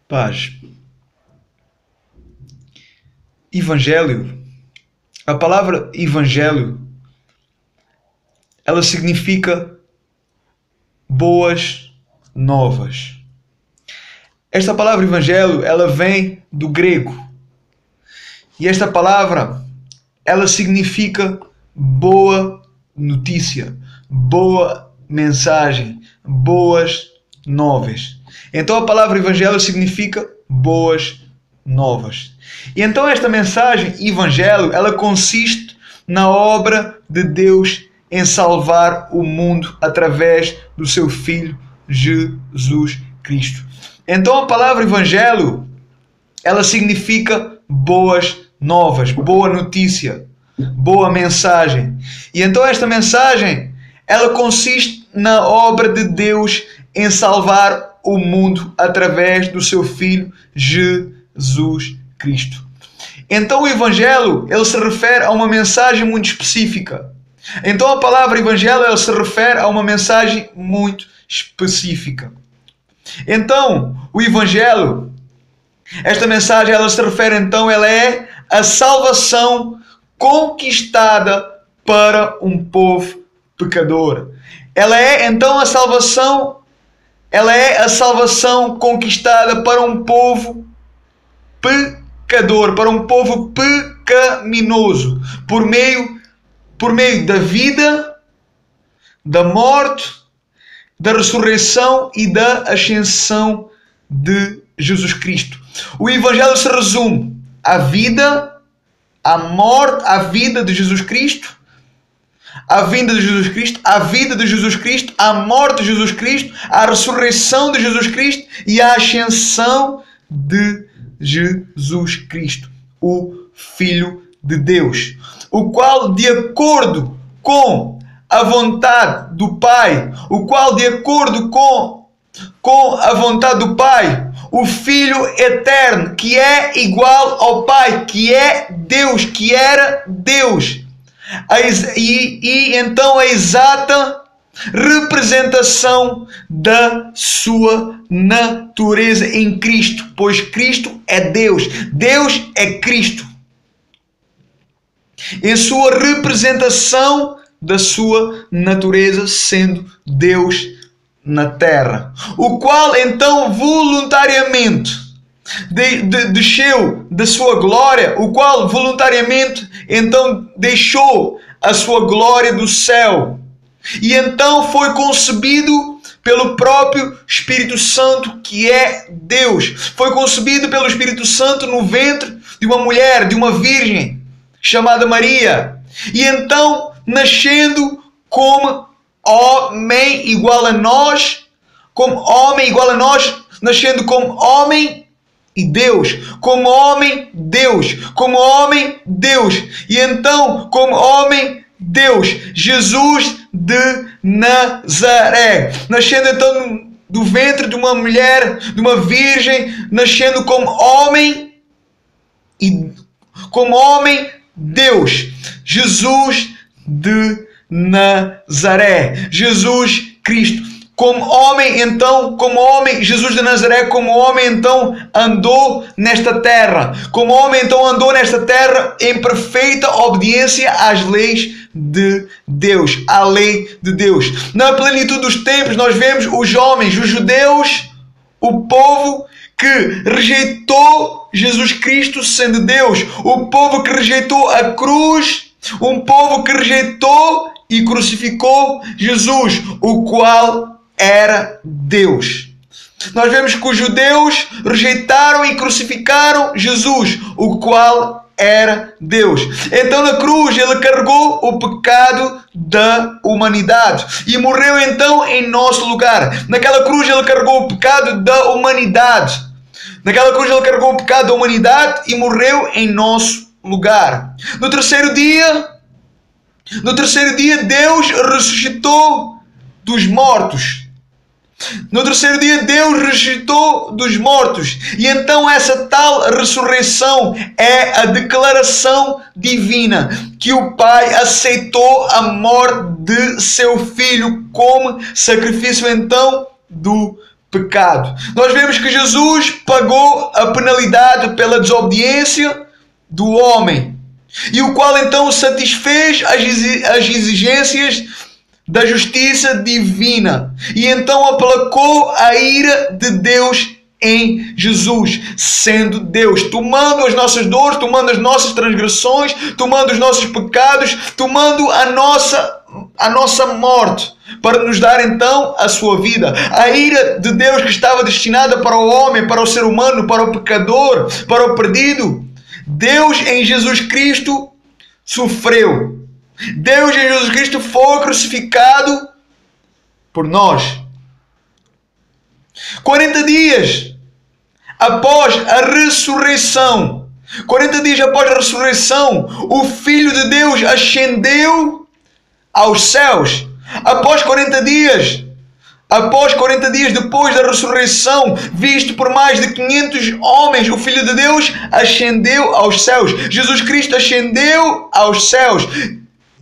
Paz. Evangelho. A palavra evangelho, ela significa boas novas. Esta palavra evangelho, ela vem do grego. E esta palavra, ela significa boa notícia, boa mensagem, boas novas. Então a palavra evangelho significa boas novas. E então esta mensagem, evangelho, ela consiste na obra de Deus em salvar o mundo através do seu Filho Jesus Cristo. Então a palavra evangelho, ela significa boas novas, boa notícia, boa mensagem. E então esta mensagem, ela consiste na obra de Deus em salvar o mundo através do seu Filho Jesus Cristo. Então o Evangelho, ele se refere a uma mensagem muito específica. Então a palavra Evangelho, ela se refere a uma mensagem muito específica. Então o Evangelho, esta mensagem, ela se refere então, ela é a salvação conquistada para um povo pecador. Ela é então a salvação, ela é a salvação conquistada para um povo pecador, para um povo pecaminoso, por meio da vida, da morte, da ressurreição e da ascensão de Jesus Cristo. O Evangelho se resume à vida, à morte, à vida de Jesus Cristo, à vinda de Jesus Cristo, à vida de Jesus Cristo, à morte de Jesus Cristo, à ressurreição de Jesus Cristo e à ascensão de Jesus Cristo, o Filho de Deus, o qual, de acordo com a vontade do Pai, o qual, de acordo com a vontade do Pai, o Filho eterno, que é igual ao Pai, que é Deus, que era Deus, e então a exata representação da sua natureza em Cristo, pois Cristo é Deus, Deus é Cristo, em sua representação da sua natureza, sendo Deus na terra, o qual então voluntariamente desceu da sua glória, o qual voluntariamente então deixou a sua glória do céu e então foi concebido pelo próprio Espírito Santo, que é Deus. Foi concebido pelo Espírito Santo no ventre de uma mulher, de uma virgem chamada Maria, e então nascendo como homem igual a nós, nascendo como homem e Deus, como homem, Deus, como homem, Deus, e então como homem, Deus, Jesus de Nazaré, nascendo então do ventre de uma mulher, de uma virgem, nascendo como homem e como homem, Deus, Jesus de Nazaré, Jesus Cristo. Como homem, então, como homem, Jesus de Nazaré, como homem, então, andou nesta terra. Como homem, então, andou nesta terra em perfeita obediência às leis de Deus, à lei de Deus. Na plenitude dos tempos, nós vemos os homens, os judeus, o povo que rejeitou Jesus Cristo sendo Deus, o povo que rejeitou a cruz, um povo que rejeitou e crucificou Jesus, o qual era Deus. Nós vemos que os judeus rejeitaram e crucificaram Jesus, o qual era Deus. Então na cruz ele carregou o pecado da humanidade e morreu então em nosso lugar. Naquela cruz ele carregou o pecado da humanidade. Naquela cruz ele carregou o pecado da humanidade e morreu em nosso lugar. No terceiro dia Deus ressuscitou dos mortos. No terceiro dia Deus ressuscitou dos mortos. E então essa tal ressurreição é a declaração divina que o Pai aceitou a morte de seu Filho como sacrifício então do pecado. Nós vemos que Jesus pagou a penalidade pela desobediência do homem, e o qual então satisfez as exigências da justiça divina, e então aplacou a ira de Deus em Jesus, sendo Deus, tomando as nossas dores, tomando as nossas transgressões, tomando os nossos pecados, tomando a nossa morte, para nos dar então a sua vida. A ira de Deus que estava destinada para o homem, para o ser humano, para o pecador, para o perdido, Deus em Jesus Cristo sofreu. Deus em Jesus Cristo foi crucificado por nós. 40 dias após a ressurreição, 40 dias após a ressurreição, o Filho de Deus ascendeu aos céus. Após 40 dias depois da ressurreição, visto por mais de 500 homens, o Filho de Deus ascendeu aos céus. Jesus Cristo ascendeu aos céus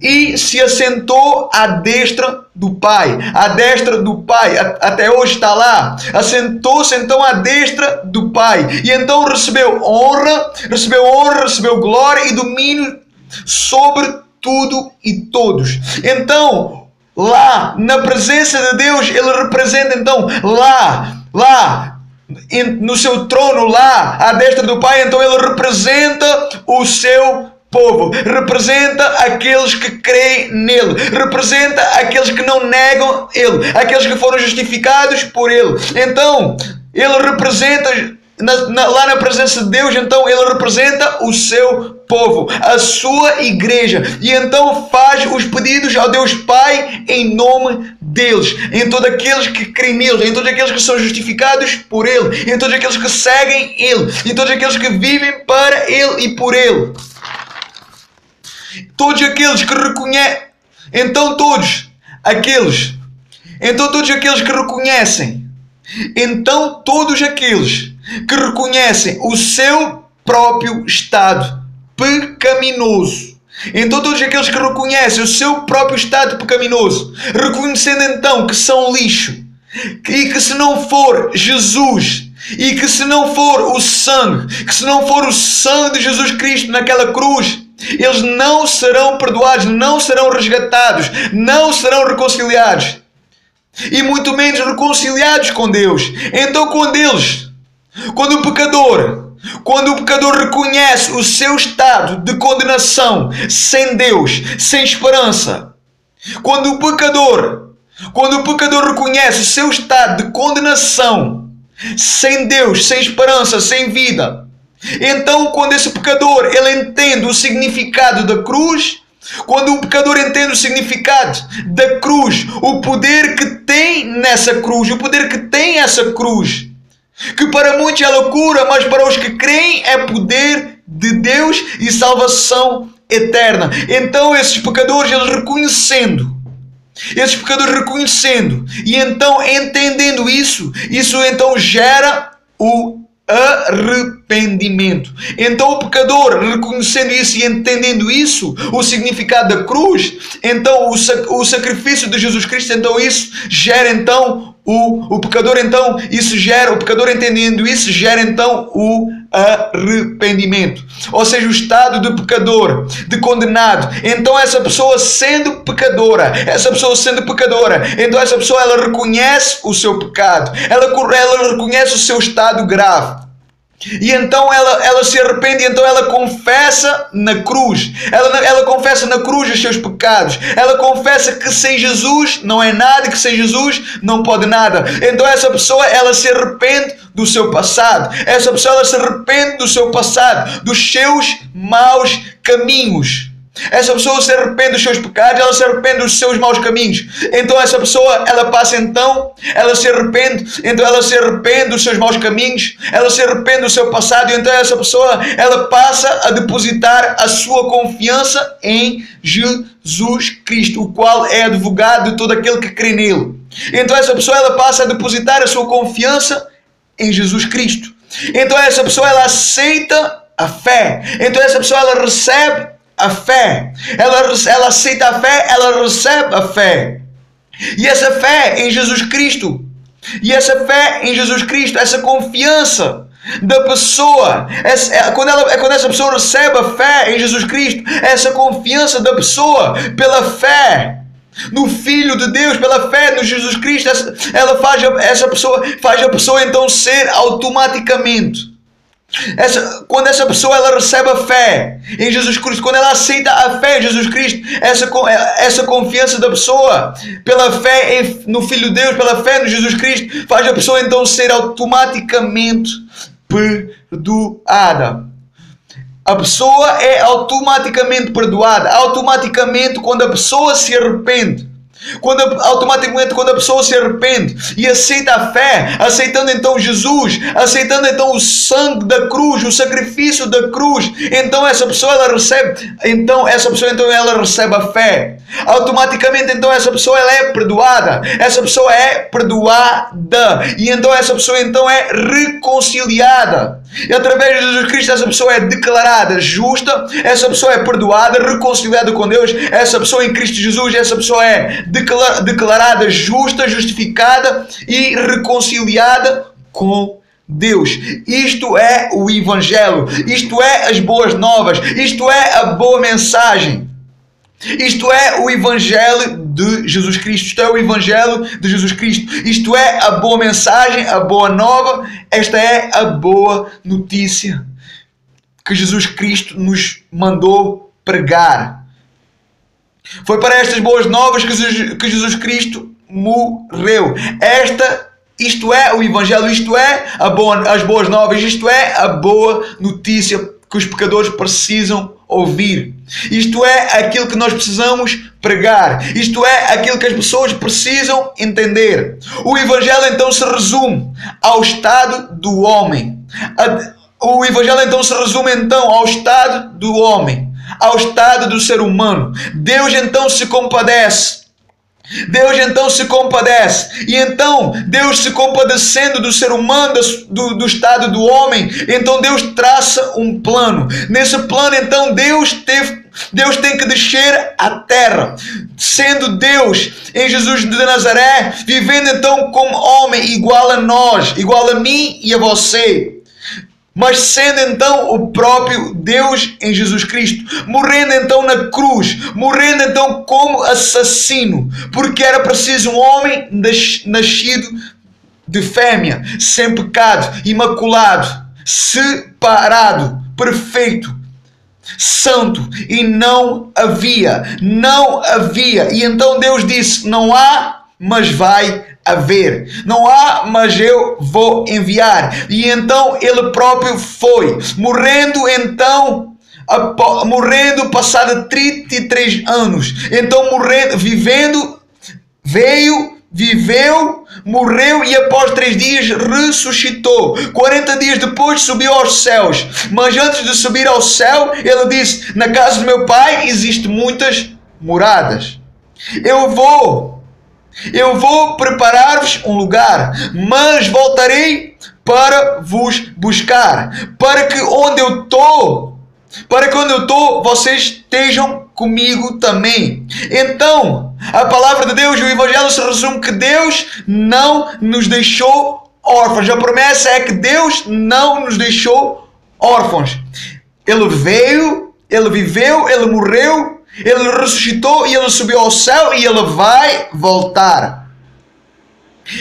e se assentou à destra do Pai. À destra do Pai, até hoje está lá. Assentou-se então à destra do Pai. E então recebeu honra, recebeu glória e domínio sobre tudo e todos. Então, lá na presença de Deus, Ele representa então lá no seu trono, lá à destra do Pai, então Ele representa o seu povo, representa aqueles que creem nele, representa aqueles que não negam ele, aqueles que foram justificados por ele. Então ele representa lá na presença de Deus, então ele representa o seu povo, a sua igreja, e então faz os pedidos ao Deus Pai em nome deles, em todos aqueles que creem nele, em todos aqueles que são justificados por ele, em todos aqueles que seguem ele, em todos aqueles que vivem para ele e por ele. Todos aqueles que reconhecem, todos aqueles que reconhecem o seu próprio estado pecaminoso. Então todos aqueles que reconhecem o seu próprio estado pecaminoso, reconhecendo então que são lixo, e que se não for Jesus, e que se não for o sangue de Jesus Cristo naquela cruz, eles não serão perdoados, não serão resgatados, não serão reconciliados, e muito menos reconciliados com Deus. Então quando o pecador reconhece o seu estado de condenação, sem Deus, sem esperança, quando o pecador reconhece o seu estado de condenação, sem Deus, sem esperança, sem vida, então quando esse pecador ele entende o significado da cruz, quando o pecador entende o significado da cruz, o poder que tem nessa cruz, o poder que tem essa cruz, que para muitos é loucura, mas para os que creem é poder de Deus e salvação eterna. Então esses pecadores, eles reconhecendo e então entendendo isso então gera o arrependimento. Então o pecador reconhecendo isso e entendendo isso, o significado da cruz, então o sacrifício de Jesus Cristo, então isso gera então o pecador entendendo isso gera então o arrependimento, ou seja, o estado de pecador, de condenado. Então essa pessoa sendo pecadora, então essa pessoa ela reconhece o seu pecado, ela reconhece o seu estado grave, e então ela se arrepende, então ela confessa na cruz, ela confessa na cruz os seus pecados, ela confessa que sem Jesus não é nada, que sem Jesus não pode nada. Então essa pessoa ela se arrepende do seu passado, dos seus maus caminhos. Essa pessoa se arrepende dos seus pecados, ela se arrepende dos seus maus caminhos. Então essa pessoa, ela se arrepende dos seus maus caminhos, ela se arrepende do seu passado, e então essa pessoa, ela passa a depositar a sua confiança em Jesus Cristo, o qual é advogado de todo aquele que crê nele. Então essa pessoa, ela passa a depositar a sua confiança em Jesus Cristo. Então essa pessoa, ela aceita a fé. Então essa pessoa, ela recebe a fé, ela aceita a fé, ela recebe a fé, e essa fé em Jesus Cristo E essa fé em Jesus Cristo, essa confiança da pessoa, quando essa pessoa recebe a fé em Jesus Cristo, essa confiança da pessoa pela fé no Filho de Deus, pela fé no Jesus Cristo, essa pessoa faz a pessoa então ser automaticamente. Quando essa pessoa ela recebe a fé em Jesus Cristo, quando ela aceita a fé em Jesus Cristo, essa confiança da pessoa pela fé no Filho de Deus, pela fé no Jesus Cristo, faz a pessoa então ser automaticamente perdoada. A pessoa é automaticamente perdoada, automaticamente quando a pessoa se arrepende. Automaticamente quando a pessoa se arrepende e aceita a fé, aceitando então Jesus, aceitando então o sangue da cruz, o sacrifício da cruz, então essa pessoa ela recebe a fé. Automaticamente então essa pessoa ela é perdoada, essa pessoa é perdoada e então essa pessoa então é reconciliada. E através de Jesus Cristo essa pessoa é declarada justa, essa pessoa é perdoada, reconciliada com Deus, essa pessoa em Cristo Jesus, essa pessoa é declarada justa, justificada e reconciliada com Deus. Isto é o Evangelho, isto é as boas novas, isto é a boa mensagem. Isto é o Evangelho de Jesus Cristo. Isto é o Evangelho de Jesus Cristo. Isto é a boa mensagem, a boa nova. Esta é a boa notícia que Jesus Cristo nos mandou pregar. Foi para estas boas novas que Jesus Cristo morreu. Isto é o Evangelho, isto é as boas novas, isto é a boa notícia que os pecadores precisam ouvir. Isto é aquilo que nós precisamos pregar. Isto é aquilo que as pessoas precisam entender. O Evangelho então se resume ao estado do homem. O Evangelho então se resume então ao estado do homem, ao estado do ser humano. Deus então se compadece. Deus então se compadece. E então Deus se compadecendo do ser humano, do estado do homem, então Deus traça um plano. Nesse plano então Deus tem que descer à terra, sendo Deus em Jesus de Nazaré, vivendo então como homem igual a nós, igual a mim e a você, mas sendo então o próprio Deus em Jesus Cristo, morrendo então na cruz, morrendo então como assassino, porque era preciso um homem nascido de fêmea, sem pecado, imaculado, separado, perfeito, santo, e não havia, e então Deus disse: não há, mas vai haver. Não há, mas eu vou enviar. E então ele próprio foi, morrendo passado 33 anos, então viveu, morreu e após 3 dias ressuscitou. 40 dias depois subiu aos céus. Mas antes de subir ao céu, ele disse: na casa do meu pai existem muitas moradas. Eu vou preparar-vos um lugar, mas voltarei para vos buscar, para que onde eu estou, vocês estejam comigo também. Então, a palavra de Deus e o Evangelho se resume que Deus não nos deixou órfãos. A promessa é que Deus não nos deixou órfãos. Ele veio, ele viveu, ele morreu, ele ressuscitou e ele subiu ao céu e ele vai voltar.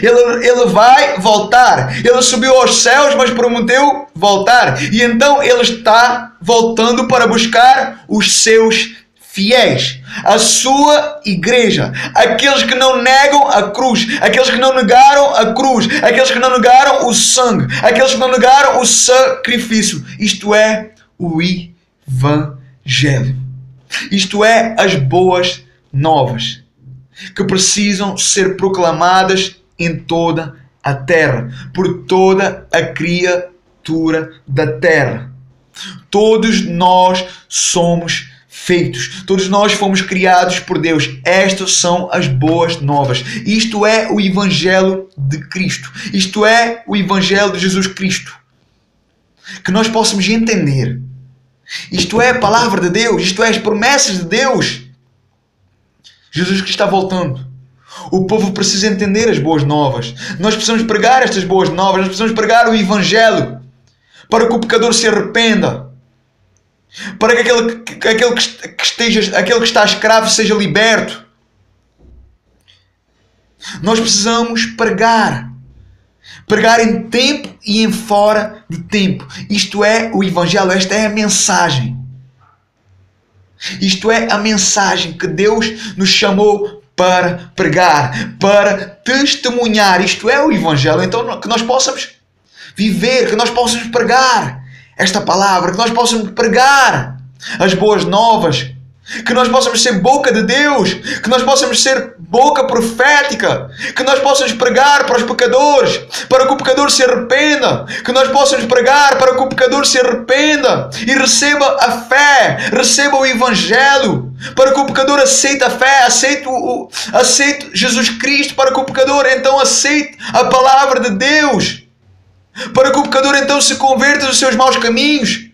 Ele vai voltar. Ele subiu aos céus, mas prometeu voltar. E então ele está voltando para buscar os seus fiéis, a sua igreja, aqueles que não negam a cruz, aqueles que não negaram a cruz, aqueles que não negaram o sangue, aqueles que não negaram o sacrifício. Isto é o Evangelho. Isto é as boas novas que precisam ser proclamadas em toda a terra, por toda a criatura da terra. Todos nós somos feitos, todos nós fomos criados por Deus. Estas são as boas novas. Isto é o Evangelho de Cristo. Isto é o Evangelho de Jesus Cristo. Que nós possamos entender. Isto é a palavra de Deus, isto é as promessas de Deus. Jesus Cristo está voltando. O povo precisa entender as boas novas. Nós precisamos pregar estas boas novas. Nós precisamos pregar o Evangelho para que o pecador se arrependa. Para que aquele que está escravo seja liberto. Nós precisamos pregar. Pregar em tempo e em fora de tempo. Isto é o Evangelho. Esta é a mensagem. Isto é a mensagem que Deus nos chamou para pregar, para testemunhar. Isto é o Evangelho. Então que nós possamos viver, que nós possamos pregar esta palavra, que nós possamos pregar as boas novas, que nós possamos ser boca de Deus, que nós possamos ser boca profética, que nós possamos pregar para os pecadores, para que o pecador se arrependa, que nós possamos pregar para que o pecador se arrependa e receba a fé, receba o Evangelho, para que o pecador aceite a fé, aceite Jesus Cristo, para que o pecador então aceite a palavra de Deus, para que o pecador então se converta dos seus maus caminhos.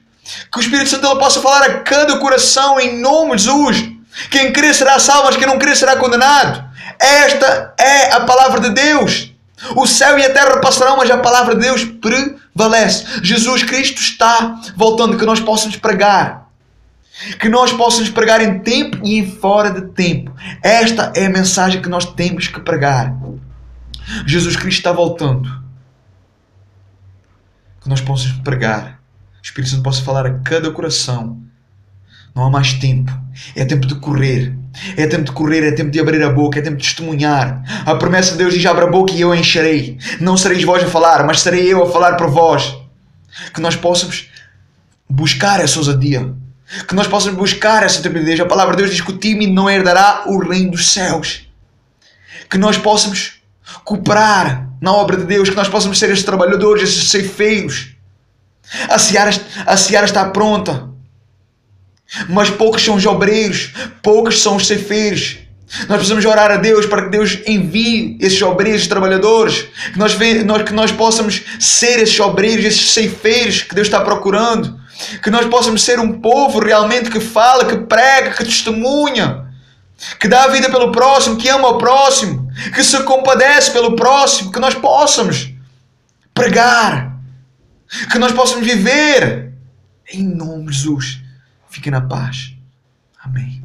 Que o Espírito Santo ele possa falar a cada coração em nome de Jesus. Quem crer será salvo, mas quem não crer será condenado. Esta é a palavra de Deus. O céu e a terra passarão, mas a palavra de Deus prevalece. Jesus Cristo está voltando. Que nós possamos pregar. Que nós possamos pregar em tempo e em fora de tempo. Esta é a mensagem que nós temos que pregar. Jesus Cristo está voltando. Que nós possamos pregar. O Espírito Santo possa falar a cada coração. Não há mais tempo. É tempo de correr. É tempo de correr, é tempo de abrir a boca, é tempo de testemunhar. A promessa de Deus diz: abra a boca e eu a encherei. Não sereis vós a falar, mas serei eu a falar por vós. Que nós possamos buscar essa ousadia. Que nós possamos buscar essa timidez. A palavra de Deus diz que o tímido não herdará o reino dos céus. Que nós possamos cooperar na obra de Deus. Que nós possamos ser esses trabalhadores, esses ceifeiros. A seara está pronta, mas poucos são os obreiros, poucos são os ceifeiros. Nós precisamos orar a Deus para que Deus envie esses obreiros, esses trabalhadores, que nós possamos ser esses obreiros, esses ceifeiros que Deus está procurando, que nós possamos ser um povo realmente que fala, que prega, que testemunha, que dá a vida pelo próximo, que ama o próximo, que se compadece pelo próximo, que nós possamos pregar, que nós possamos viver em nome de Jesus. Fiquem na paz. Amém.